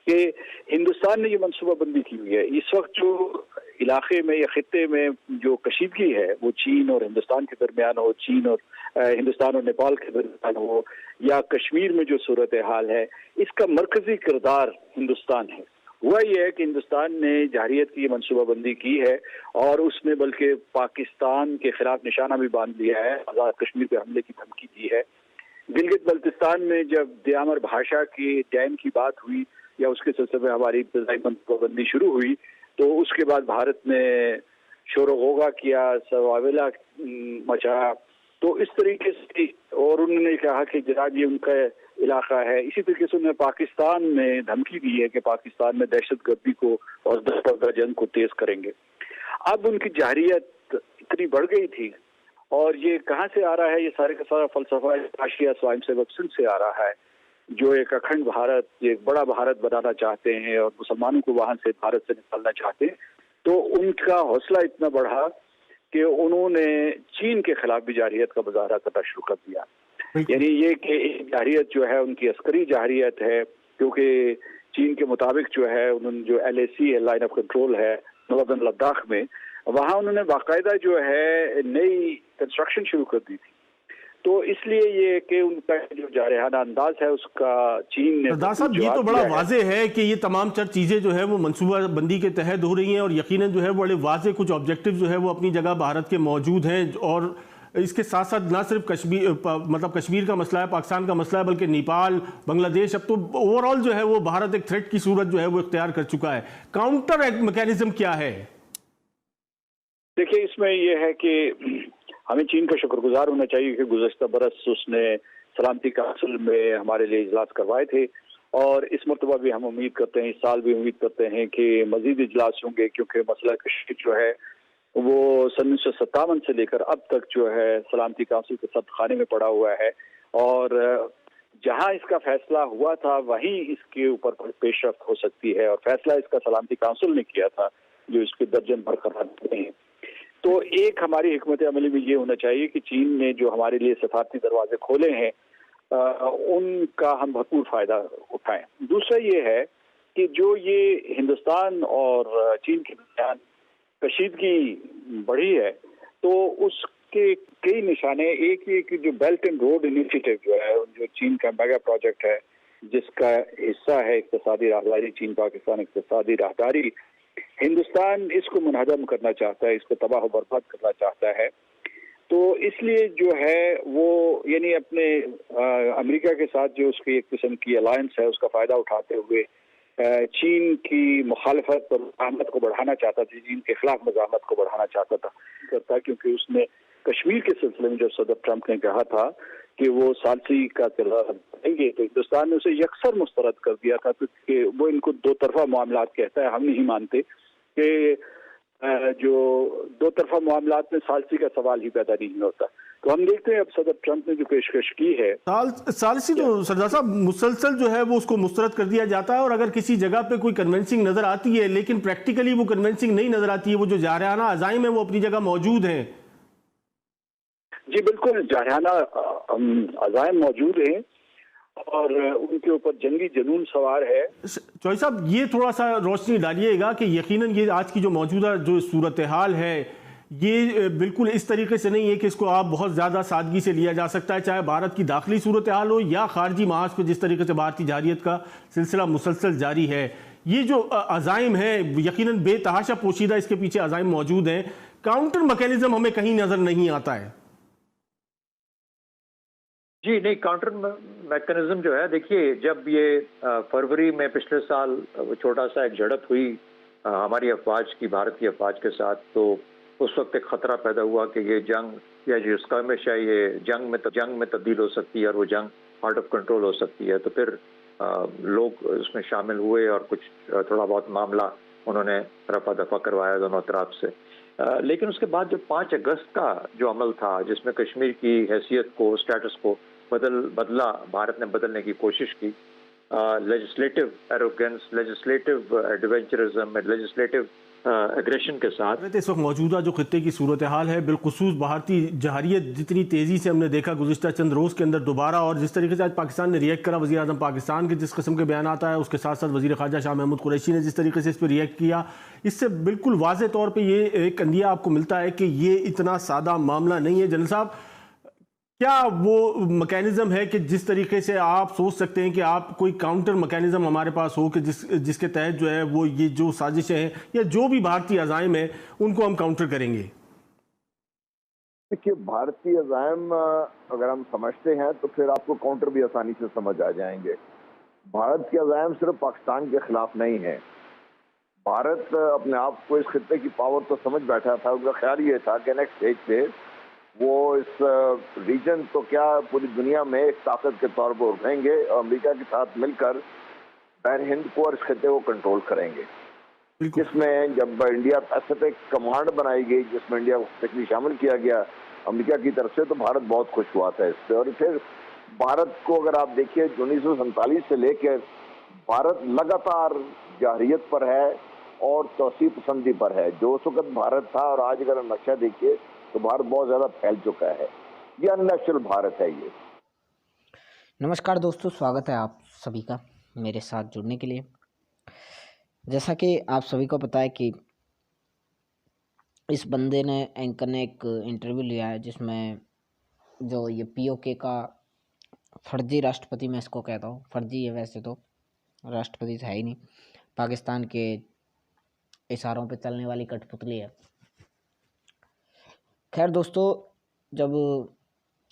कि हिंदुस्तान ने ये मनसूबाबंदी की हुई है। इस वक्त जो इलाके में या खित्ते में जो कशीदगी है वो चीन और हिंदुस्तान के दरमियान हो, चीन और हिंदुस्तान और नेपाल के दरमियान हो, या कश्मीर में जो सूरत हाल है, इसका मरकजी किरदार हिंदुस्तान है। हुआ यह है कि हिंदुस्तान ने जारियत की मनसूबाबंदी की है और उसमें बल्कि पाकिस्तान के खिलाफ निशाना भी बांध लिया है, आज़ाद कश्मीर पे हमले की धमकी दी है। गिलगित बल्तिस्तान में जब दयामर भाषा के डैम की बात हुई या उसके सिलसिले में हमारी इब्तदाई मनसूबाबंदी शुरू हुई, तो उसके बाद भारत ने शोर गोगा किया, सवाविला मचाया। तो इस तरीके से, और उन्होंने कहा कि जनाब ये उनका इलाका है। इसी तरीके से उन्होंने पाकिस्तान में धमकी दी है कि पाकिस्तान में दहशतगर्दी को और दहशतगर्द जंग को तेज करेंगे। अब उनकी जारियत इतनी बढ़ गई थी, और ये कहाँ से आ रहा है? ये सारे का सारा फलसफा राष्ट्रीय स्वयं सेवक संघ से आ रहा है, जो एक अखंड भारत, एक बड़ा भारत बनाना चाहते हैं और मुसलमानों को वहां से भारत से निकालना चाहते हैं। तो उनका हौसला इतना बढ़ा कि उन्होंने चीन के खिलाफ भी जारियत का मुजाहरा करना शुरू कर दिया। यानी ये कि जारियत जो है उनकी अस्करी जारियत है, क्योंकि चीन के मुताबिक जो है उन्होंने जो LAC है, लाइन ऑफ कंट्रोल है नॉर्दर्न लद्दाख में, वहां उन्होंने बाकायदा जो है नई कंस्ट्रक्शन शुरू कर दी थी। तो इसलिए ये कि उनका जो जारहाना अंदाज है उसका चीन ने सरदार साहब, ये तो बड़ा वाजे है कि ये तमाम चीजें जो है वो मनसूबा बंदी के तहत हो रही हैं और यकीनन जो है बड़े वाजे कुछ ऑब्जेक्टिव जो है वो अपनी जगह भारत के मौजूद हैं। और इसके साथ साथ ना सिर्फ कश्मीर मतलब कश्मीर का मसला है, पाकिस्तान का मसला है, बल्कि नेपाल, बांग्लादेश, अब तो ओवरऑल जो है वो भारत एक थ्रेट की सूरत जो है वो इख्तियार कर चुका है। काउंटर मैकेनिज्म क्या है? देखिए, इसमें यह है कि हमें चीन का शुक्रगुजार होना चाहिए कि गुज़श्ता बरस उसने सलामती काउंसिल में हमारे लिए इजलास करवाए थे, और इस मरतबा भी हम उम्मीद करते हैं, इस साल भी उम्मीद करते हैं कि मजीद इजलास होंगे, क्योंकि मसला कश्मीर जो है वो सन 1957 से लेकर अब तक जो है सलामती काउंसिल के सख्त खाने में पड़ा हुआ है, और जहां इसका फैसला हुआ था वहीं इसके ऊपर पेशरफ्त हो सकती है, और फैसला इसका सलामती काउंसिल ने किया था जो इसके दर्जन भर करार देते हैं। तो एक हमारी हिकमत अमली में ये होना चाहिए कि चीन ने जो हमारे लिए सफारती दरवाजे खोले हैं उनका हम भरपूर फायदा उठाएं। दूसरा ये है कि जो ये हिंदुस्तान और चीन के दरमियान कशीदगी बढ़ी है, तो उसके कई निशाने, एक ये कि जो बेल्ट एंड रोड इनिशिएटिव जो है, जो चीन का मेगा प्रोजेक्ट है, जिसका हिस्सा है इक्तिसादी राहदारी, चीन पाकिस्तान इक्तिसादी राहदारी, हिंदुस्तान इसको मुनहदम करना चाहता है, इसको तबाह बर्बाद करना चाहता है। तो इसलिए जो है वो यानी अपने अमेरिका के साथ जो उसकी एक किस्म की अलायंस है उसका फायदा उठाते हुए चीन की मुखालफत और मज़ाहमत को बढ़ाना चाहता था, चीन के खिलाफ मज़ाहमत को बढ़ाना चाहता था, क्योंकि उसने कश्मीर के सिलसिले में जब सदर ट्रंप ने कहा था कि वो सालसी का किरदार देंगे, तो हिंदुस्तान ने उसे यकसर मुस्तरद कर दिया था, क्योंकि वो इनको दो तरफा मामलात कहता है। हम नहीं मानते कि जो दो तरफा मामलात में सालसी का सवाल ही पैदा नहीं होता। तो हम देखते हैं अब सदर ट्रंप ने जो पेशकश की है, सालसी तो सरदार साहब मुसलसल जो है वो उसको मुस्तरद कर दिया जाता है, और अगर किसी जगह पे कोई कन्विंसिंग नजर आती है लेकिन प्रैक्टिकली वो कन्विंसिंग नहीं नजर आती है, वो जो जारहाना अज़ाइम है वो अपनी जगह मौजूद है। जी बिल्कुल, जारहाना अज़ाइम मौजूद हैं और उनके ऊपर जंगी जुनून सवार है। चौधरी साहब, ये थोड़ा सा रोशनी डालिएगा कि यकीनन ये आज की जो मौजूदा जो सूरत हाल है ये बिल्कुल इस तरीके से नहीं है कि इसको आप बहुत ज़्यादा सादगी से लिया जा सकता है, चाहे भारत की दाखिली सूरत हाल हो या खारजी महाज पर जिस तरीके से भारतीय जारियत का सिलसिला मुसलसल जारी है। ये जो अज़ाइम है यकीनन बेतहाशा पोशीदा इसके पीछे अज़ाइम मौजूद हैं। काउंटर मैकेनिज्म हमें कहीं नज़र नहीं आता है। जी नहीं, काउंटर मैकेनिज्म जो है, देखिए जब ये फरवरी में पिछले साल छोटा सा एक झड़प हुई हमारी अफवाज की भारत की अफवाज के साथ, तो उस वक्त एक खतरा पैदा हुआ कि ये जंग या जो स्कर्मिश है ये जंग में तब्दील हो सकती है और वो जंग आउट ऑफ कंट्रोल हो सकती है। तो फिर लोग उसमें शामिल हुए और कुछ थोड़ा बहुत मामला उन्होंने रफा दफा करवाया दोनों तरफ से। लेकिन उसके बाद जो 5 अगस्त का जो अमल था जिसमें कश्मीर की हैसियत को, स्टेटस को बदला, भारत ने बदलने की कोशिश की, legislative arrogance, legislative adventurism, legislative aggression के साथ। इस वक्त मौजूदा जो खत्ते की सूरत हाल है, बिलखुसूस भारतीय जहरियत जितनी तेज़ी से हमने देखा गुज़िश्ता चंद रोज़ के अंदर दोबारा, और जिस तरीके से आज पाकिस्तान ने रिएक्ट करा, वज़ीर आज़म पाकिस्तान के जिस किस्म के बयान आता है, उसके साथ साथ वज़ीर ख़ारजा शाह महमूद कुरैशी ने जिस तरीके से इस पर रिएक्ट किया, इससे बिल्कुल वाज़े तौर पर ये एक अंदिया आपको मिलता है कि ये इतना सादा मामला नहीं है। जनरल साहब, क्या वो मैकेनिज्म है कि जिस तरीके से आप सोच सकते हैं कि आप कोई काउंटर मैकेनिज्म हमारे पास हो कि जिसके तहत जो है वो ये जो साजिशें हैं या जो भी भारतीय अज़ाइम है उनको हम काउंटर करेंगे? देखिए, भारतीय अज़ाइम अगर हम समझते हैं तो फिर आपको काउंटर भी आसानी से समझ आ जाएंगे। भारत के अज़ाइम सिर्फ पाकिस्तान के खिलाफ नहीं है। भारत अपने आप को इस खित्ते की पावर तो समझ बैठा था। उनका ख्याल ये था कि नेक्स्ट स्टेज पे वो इस रीजन तो क्या पूरी दुनिया में एक ताकत के तौर पर उभरेंगे और अमेरिका के साथ मिलकर बैर हिंद को और इस खित्ते को कंट्रोल करेंगे। जिसमें जब इंडिया पैसिफिक कमांड बनाई गई, जिसमें इंडिया को शामिल किया गया अमेरिका की तरफ से, तो भारत बहुत खुश हुआ था इस पर। और फिर भारत को अगर आप देखिए 1947 से लेकर भारत लगातार जारहियत पर है और तोसी पसंदी पर है। जो उस वक्त भारत था और आज अगर नक्शा देखिए तो भारत बहुत ज्यादा फैल चुका है। ये अननेचुरल भारत है ये। नमस्कार दोस्तों, स्वागत है आप सभी का मेरे साथ जुड़ने के लिए। जैसा कि आप सभी को पता है कि इस बंदे ने, एंकर ने एक इंटरव्यू लिया है जिसमें जो ये पीओके का फर्जी राष्ट्रपति, मैं इसको कहता हूँ फर्जी है, वैसे तो राष्ट्रपति तो है ही नहीं, पाकिस्तान के इशारों पे चलने वाली कठपुतली है। खैर दोस्तों, जब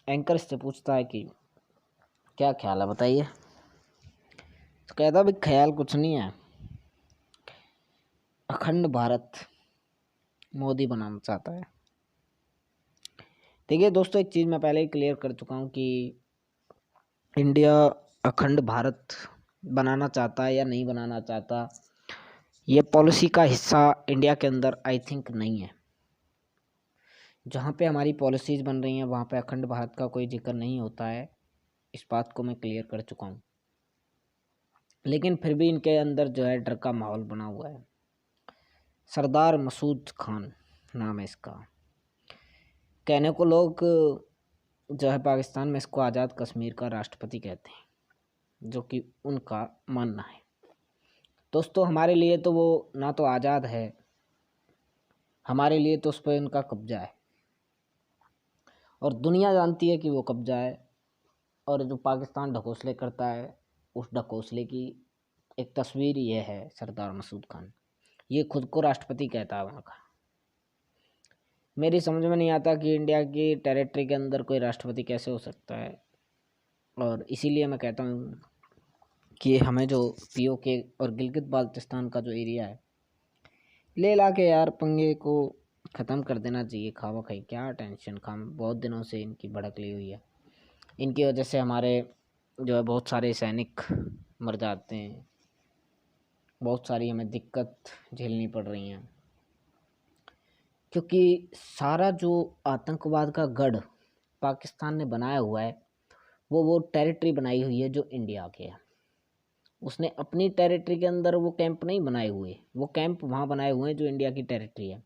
एंकर इससे पूछता है कि क्या ख्याल है बताइए, तो कहता भाई ख्याल कुछ नहीं है, अखंड भारत मोदी बनाना चाहता है। देखिए दोस्तों, एक चीज़ मैं पहले ही क्लियर कर चुका हूँ कि इंडिया अखंड भारत बनाना चाहता है या नहीं बनाना चाहता, ये पॉलिसी का हिस्सा इंडिया के अंदर आई थिंक नहीं है। जहाँ पे हमारी पॉलिसीज़ बन रही हैं वहाँ पे अखंड भारत का कोई जिक्र नहीं होता है, इस बात को मैं क्लियर कर चुका हूँ। लेकिन फिर भी इनके अंदर जो है डर का माहौल बना हुआ है। सरदार मसूद खान नाम है इसका। कहने को लोग जो है पाकिस्तान में इसको आज़ाद कश्मीर का राष्ट्रपति कहते हैं, जो कि उनका मानना है। दोस्तों, हमारे लिए तो वो ना तो आज़ाद है, हमारे लिए तो उस पर उनका कब्जा है और दुनिया जानती है कि वो कब्जा है। और जो पाकिस्तान ढकोसले करता है, उस ढकोसले की एक तस्वीर ये है सरदार मसूद खान। ये खुद को राष्ट्रपति कहता है वहाँ का। मेरी समझ में नहीं आता कि इंडिया की टेरिटरी के अंदर कोई राष्ट्रपति कैसे हो सकता है। और इसीलिए मैं कहता हूँ कि हमें जो पीओके और गिलगित बाल्टिस्तान का जो एरिया है, ले ला के यार पंगे को ख़त्म कर देना चाहिए। खावा खाई क्या टेंशन खाम, बहुत दिनों से इनकी भड़क ली हुई है। इनकी वजह से हमारे जो है बहुत सारे सैनिक मर जाते हैं, बहुत सारी हमें दिक्कत झेलनी पड़ रही हैं, क्योंकि सारा जो आतंकवाद का गढ़ पाकिस्तान ने बनाया हुआ है वो टेरिटरी बनाई हुई है जो इंडिया के है। उसने अपनी टेरिटरी के अंदर वो कैंप नहीं बनाए हुए, वो कैंप वहाँ बनाए हुए हैं जो इंडिया की टेरिटरी है।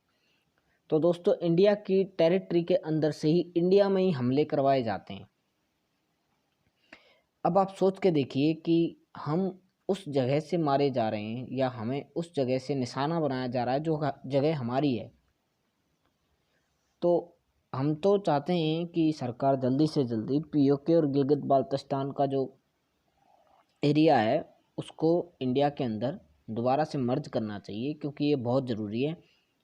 तो दोस्तों, इंडिया की टेरिटरी के अंदर से ही इंडिया में ही हमले करवाए जाते हैं। अब आप सोच के देखिए कि हम उस जगह से मारे जा रहे हैं या हमें उस जगह से निशाना बनाया जा रहा है जो जगह हमारी है। तो हम तो चाहते हैं कि सरकार जल्दी से जल्दी पीओके और गिलगित बाल्टिस्तान का जो एरिया है उसको इंडिया के अंदर दोबारा से मर्ज करना चाहिए, क्योंकि ये बहुत ज़रूरी है।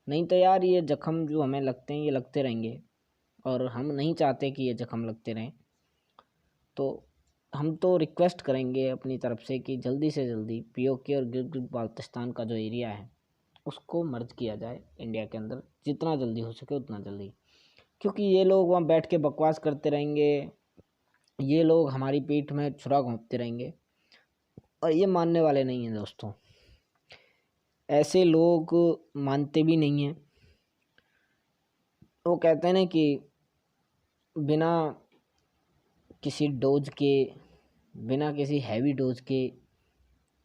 नहीं तो यार ये जख्म जो हमें लगते हैं ये लगते रहेंगे और हम नहीं चाहते कि ये जख्म लगते रहें। तो हम तो रिक्वेस्ट करेंगे अपनी तरफ से कि जल्दी से जल्दी पीओके और गिलगित बाल्टिस्तान का जो एरिया है उसको मर्ज किया जाए इंडिया के अंदर, जितना जल्दी हो सके उतना जल्दी। क्योंकि ये लोग वहाँ बैठ के बकवास करते रहेंगे, ये लोग हमारी पीठ में छुरा घोंपते रहेंगे और ये मानने वाले नहीं हैं दोस्तों। ऐसे लोग मानते भी नहीं हैं। वो कहते हैं ना कि बिना किसी डोज के, बिना किसी हैवी डोज के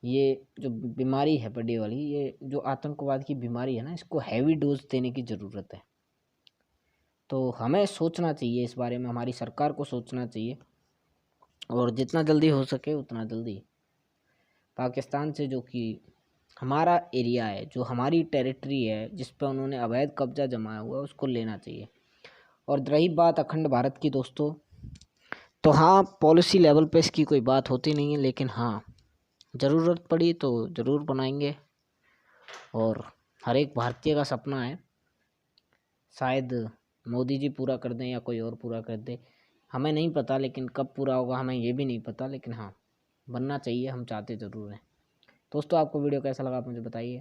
ये जो बीमारी है बड़ी वाली, ये जो आतंकवाद की बीमारी है ना, इसको हैवी डोज देने की ज़रूरत है। तो हमें सोचना चाहिए इस बारे में, हमारी सरकार को सोचना चाहिए, और जितना जल्दी हो सके उतना जल्दी पाकिस्तान से, जो कि हमारा एरिया है, जो हमारी टेरिटरी है, जिस पर उन्होंने अवैध कब्जा जमाया हुआ है, उसको लेना चाहिए। और रही बात अखंड भारत की दोस्तों, तो हाँ, पॉलिसी लेवल पे इसकी कोई बात होती नहीं है, लेकिन हाँ, ज़रूरत पड़ी तो ज़रूर बनाएंगे। और हर एक भारतीय का सपना है, शायद मोदी जी पूरा कर दें या कोई और पूरा कर दे, हमें नहीं पता, लेकिन कब पूरा होगा हमें ये भी नहीं पता, लेकिन हाँ, बनना चाहिए, हम चाहते ज़रूर हैं। दोस्तों, आपको वीडियो कैसा लगा आप मुझे बताइए।